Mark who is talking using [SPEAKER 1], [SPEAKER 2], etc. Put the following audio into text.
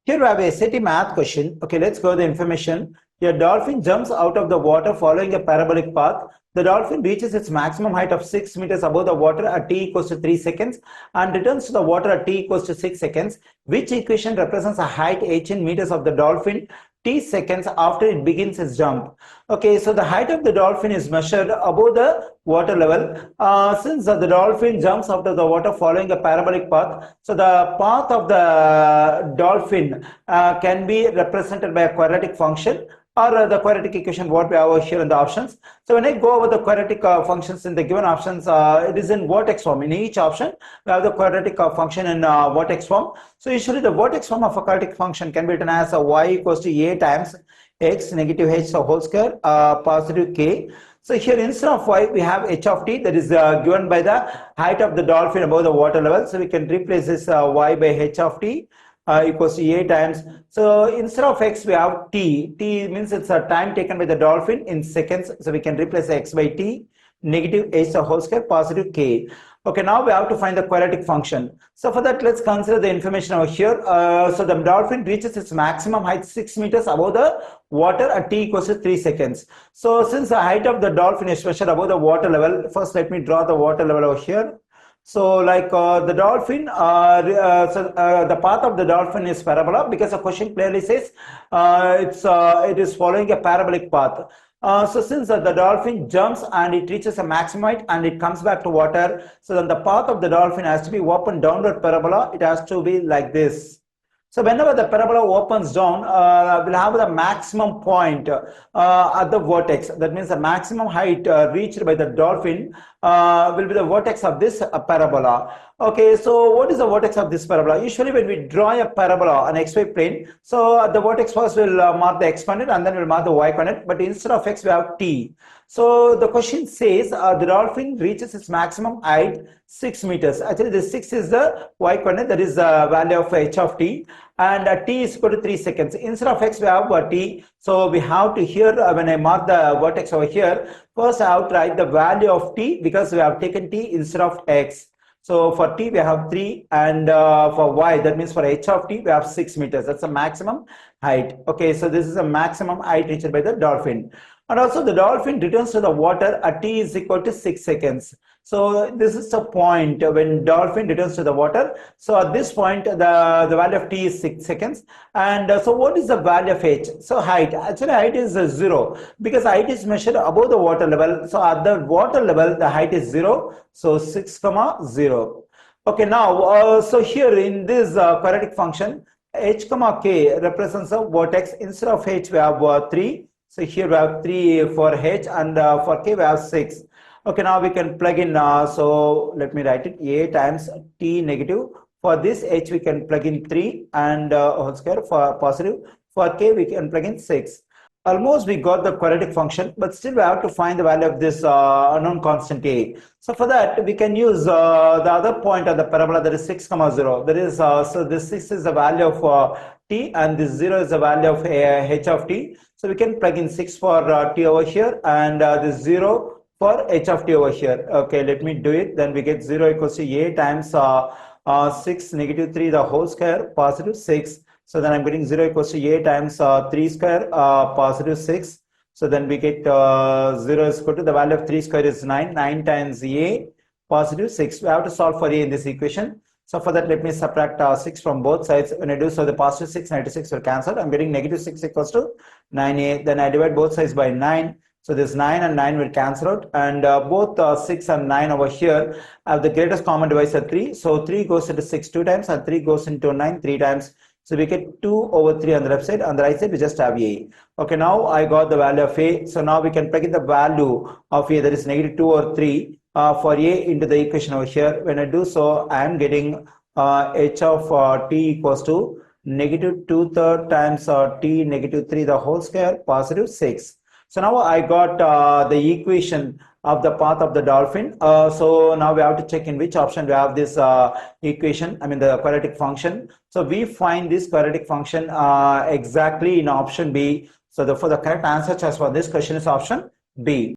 [SPEAKER 1] Here we have a SAT math question. Okay, let's go to the information. A dolphin jumps out of the water following a parabolic path. The dolphin reaches its maximum height of 6 meters above the water at t equals to 3 seconds and returns to the water at t equals to 6 seconds. Which equation represents a height h in meters of the dolphin t seconds after it begins its jump? Okay, so the height of the dolphin is measured above the water level. Since the dolphin jumps out of the water following a parabolic path, so the path of the dolphin can be represented by a quadratic function or the quadratic equation what we have over here in the options. So when I go over the quadratic functions in the given options, it is in vertex form. In each option, we have the quadratic function in vertex form. So usually the vertex form of a quadratic function can be written as y equals to a times x negative h whole square positive k. So here instead of y, we have h of t that is given by the height of the dolphin above the water level. So we can replace this y by h of t equals to a times. So instead of x, we have t. T means it's a time taken by the dolphin in seconds. So we can replace x by t, negative h whole square, positive k. Okay, now we have to find the quadratic function. So for that, let's consider the information over here. So the dolphin reaches its maximum height 6 meters above the water at t equals to 3 seconds. So since the height of the dolphin is measured above the water level, first let me draw the water level over here. So like the dolphin, the path of the dolphin is parabola because the question clearly says it is following a parabolic path. So since the dolphin jumps and it reaches a maximum height and it comes back to water, so then the path of the dolphin has to be open downward parabola. It has to be like this. So whenever the parabola opens down, we'll have the maximum point at the vertex. That means the maximum height reached by the dolphin will be the vertex of this parabola. Okay, so what is the vertex of this parabola? Usually when we draw a parabola on xy plane, so the vertex first will mark the x coordinate and then we'll mark the y coordinate, but instead of x we have t. So the question says the dolphin reaches its maximum height 6 meters. Actually the 6 is the y coordinate, that is the value of h of t, and t is equal to 3 seconds. Instead of x we have t. So we have to here, when I mark the vertex over here, first I have to write the value of t because we have taken t instead of x. So for t we have 3 and for y, that means for h of t we have 6 meters. That's the maximum height. Okay, so this is the maximum height reached by the dolphin. And also the dolphin returns to the water at t is equal to 6 seconds. So this is the point when dolphin returns to the water. So at this point the value of t is 6 seconds. And so what is the value of h? So height, actually height is 0 because height is measured above the water level. So at the water level the height is 0. So 6 comma 0. Okay, now so here in this quadratic function h comma k represents a vertex. Instead of h we have 3. So here we have 3 for h and for k we have 6. Okay, now we can plug in, so let me write it, a times t negative. For this h we can plug in 3 and whole square for positive. For k we can plug in 6. Almost we got the quadratic function, but still we have to find the value of this unknown constant a. So for that we can use the other point of the parabola, that is 6 comma 0. That is so this 6 is the value of t and this 0 is the value of h of t. So we can plug in 6 for t over here and this 0 for h of t over here. Okay, let me do it. Then we get 0 equals to a times 6 negative 3 the whole square positive 6. So then I'm getting 0 equals to a times 3 square positive 6. So then we get 0 is equal to the value of 3 square is 9. 9 times a positive 6. We have to solve for a in this equation. So for that, let me subtract 6 from both sides. When I do so, the positive 6, negative 6 will cancel. I'm getting negative 6 equals to 9a. Then I divide both sides by 9. So this 9 and 9 will cancel out. And both 6 and 9 over here have the greatest common divisor 3. So 3 goes into 6 2 times and 3 goes into 9 3 times. So we get 2 over 3 on the left side. On the right side, we just have a. Okay, now I got the value of a. So now we can plug in the value of a, that is negative 2 or 3 for a into the equation over here. When I do so, I am getting h of t equals to negative 2/3 times t negative 3 the whole square positive 6. So now I got the equation of the path of the dolphin. So now we have to check in which option we have this equation, I mean the quadratic function. So we find this quadratic function exactly in option B. So therefore the correct answer choice for this question is option B.